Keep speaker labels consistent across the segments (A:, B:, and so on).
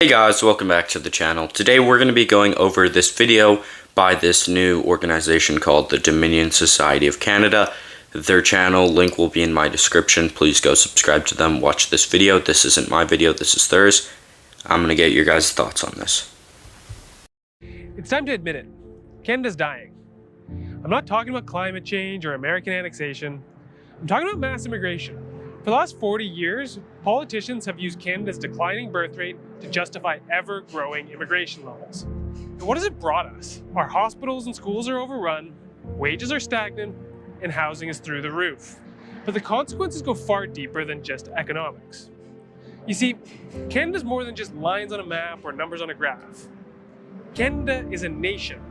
A: Hey guys, welcome back to the channel. Today we're going to be going over this video by this new organization called the Dominion Society of Canada. Their channel link will be in my description. Please go subscribe to them, watch this video. This isn't my video, this is theirs. I'm going to get your guys' thoughts on this.
B: It's time to admit it. Canada's dying. I'm not talking about climate change or American annexation. I'm talking about mass immigration. For the last 40 years, politicians have used Canada's declining birth rate to justify ever-growing immigration levels. And what has it brought us? Our hospitals and schools are overrun, wages are stagnant, and housing is through the roof. But the consequences go far deeper than just economics. You see, Canada's more than just lines on a map or numbers on a graph. Canada is a nation,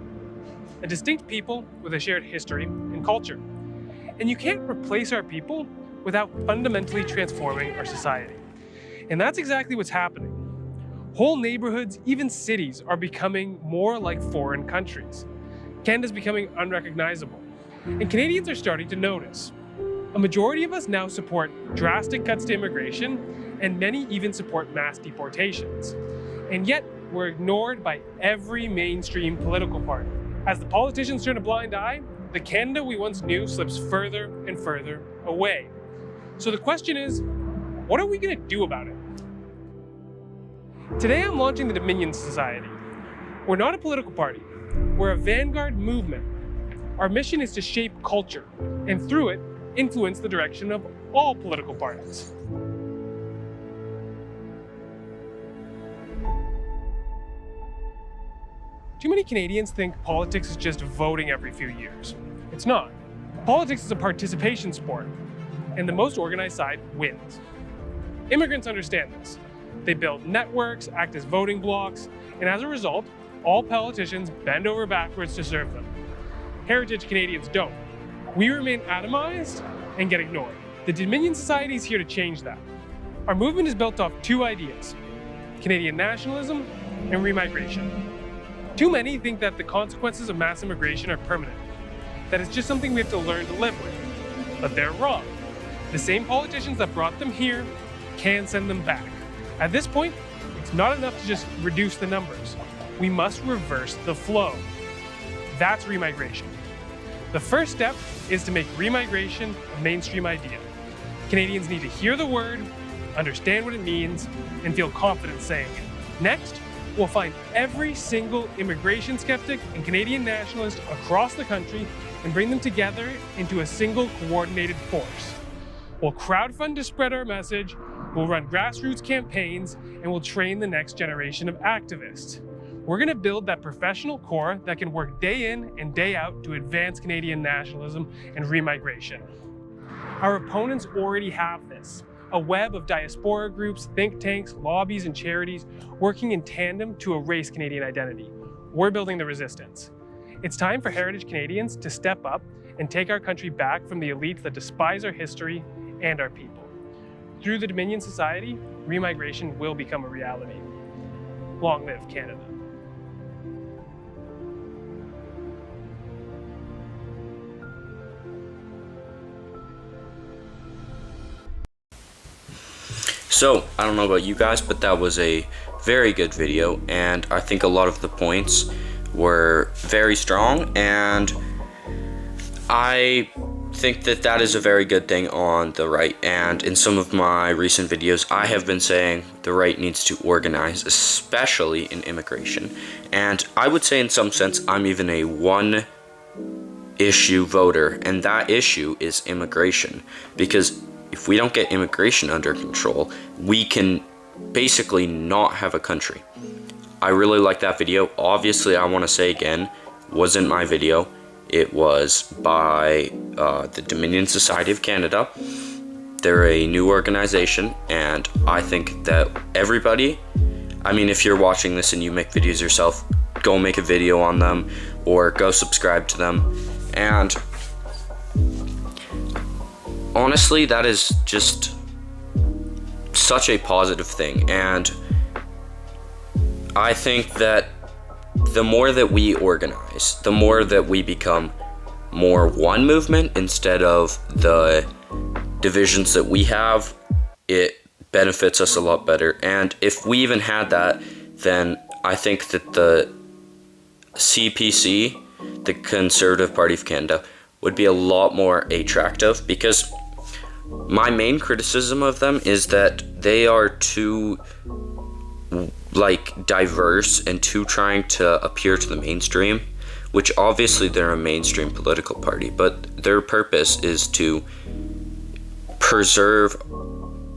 B: a distinct people with a shared history and culture. And you can't replace our people without fundamentally transforming our society. And that's exactly what's happening. Whole neighborhoods, even cities, are becoming more like foreign countries. Canada's becoming unrecognizable, and Canadians are starting to notice. A majority of us now support drastic cuts to immigration, and many even support mass deportations. And yet, we're ignored by every mainstream political party. As the politicians turn a blind eye, the Canada we once knew slips further and further away. So the question is, what are we going to do about it? Today I'm launching the Dominion Society. We're not a political party. We're a vanguard movement. Our mission is to shape culture, and through it, influence the direction of all political parties. Too many Canadians think politics is just voting every few years. It's not. Politics is a participation sport, and the most organized side wins. Immigrants understand this. They build networks, act as voting blocks, and as a result, all politicians bend over backwards to serve them. Heritage Canadians don't. We remain atomized and get ignored. The Dominion Society is here to change that. Our movement is built off two ideas: Canadian nationalism and remigration. Too many think that the consequences of mass immigration are permanent, that it's just something we have to learn to live with. But they're wrong. The same politicians that brought them here can send them back. At this point, it's not enough to just reduce the numbers. We must reverse the flow. That's remigration. The first step is to make remigration a mainstream idea. Canadians need to hear the word, understand what it means, and feel confident saying it. Next, we'll find every single immigration skeptic and Canadian nationalist across the country and bring them together into a single coordinated force. We'll crowdfund to spread our message, we'll run grassroots campaigns, and we'll train the next generation of activists. We're going to build that professional core that can work day in and day out to advance Canadian nationalism and remigration. Our opponents already have this: a web of diaspora groups, think tanks, lobbies, and charities working in tandem to erase Canadian identity. We're building the resistance. It's time for heritage Canadians to step up and take our country back from the elites that despise our history and our people. Through the Dominion Society, remigration will become a reality. Long live Canada.
A: So, I don't know about you guys, but that was a very good video, and I think a lot of the points were very strong, and I think that that is a very good thing on the right. And in some of my recent videos, I have been saying the right needs to organize, especially in immigration. And I would say in some sense, I'm even a one issue voter, and that issue is immigration. Because if we don't get immigration under control, we can basically not have a country. I really like that video. Obviously, I want to say again, wasn't my video. It was by the Dominion Society of Canada. They're a new organization, and I think that everybody, I mean, if you're watching this and you make videos yourself, go make a video on them or go subscribe to them. And honestly, that is just such a positive thing. And I think that the more that we organize, the more that we become more one movement instead of the divisions that we have, it benefits us a lot better. And if we even had that, then I think that the CPC, the Conservative Party of Canada, would be a lot more attractive, because my main criticism of them is that they are too like diverse and too trying to appear to the mainstream, which obviously they're a mainstream political party, but their purpose is to preserve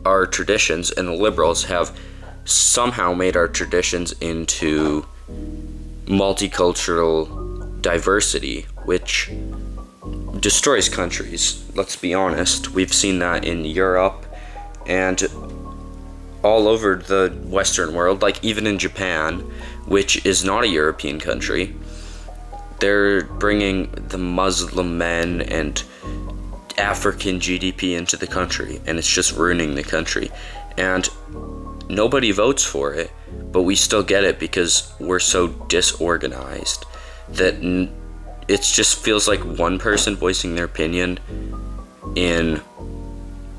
A: our traditions, and the Liberals have somehow made our traditions into multicultural diversity, which destroys countries. Let's be honest. We've seen that in Europe and all over the Western world, like even in Japan, which is not a European country. They're bringing the Muslim men and African GDP into the country, and it's just ruining the country. And nobody votes for it, but we still get it because we're so disorganized that it just feels like one person voicing their opinion in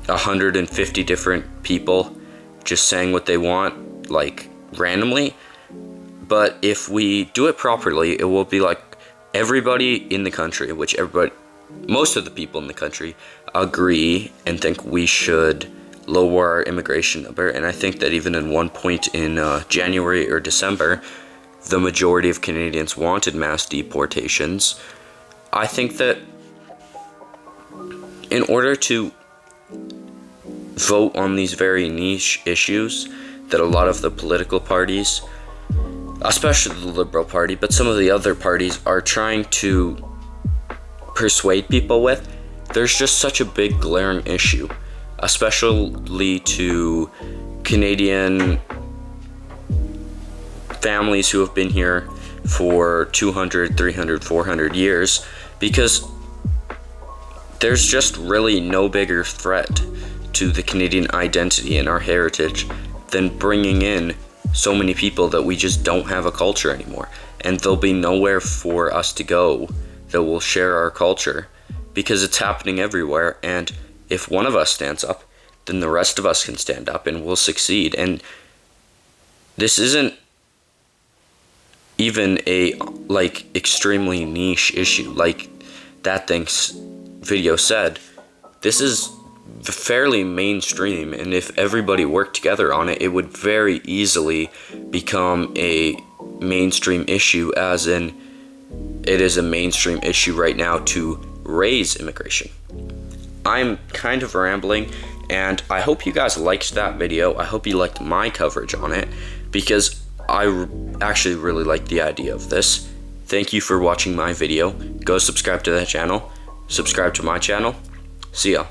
A: 150 different people just saying what they want, like, randomly. But if we do it properly, it will be like everybody in the country, which most of the people in the country agree and think we should lower our immigration number. And I think that even in one point in January or December, the majority of Canadians wanted mass deportations. I think that in order to vote on these very niche issues that a lot of the political parties, especially the Liberal Party, but some of the other parties are trying to persuade people with, there's just such a big glaring issue, especially to Canadian families who have been here for 200, 300, 400 years, because there's just really no bigger threat to the Canadian identity and our heritage than bringing in so many people that we just don't have a culture anymore. And there'll be nowhere for us to go that will share our culture, because it's happening everywhere. And if one of us stands up, then the rest of us can stand up and we'll succeed. And this isn't even a like extremely niche issue like that thing's video said. This is fairly mainstream, and if everybody worked together on it, it would very easily become a mainstream issue, as in it is a mainstream issue right now to raise immigration. I'm kind of rambling, and I hope you guys liked that video. I hope you liked my coverage on it, because I actually really like the idea of this. Thank you for watching my video. Go subscribe to that channel. Subscribe to my channel. See ya.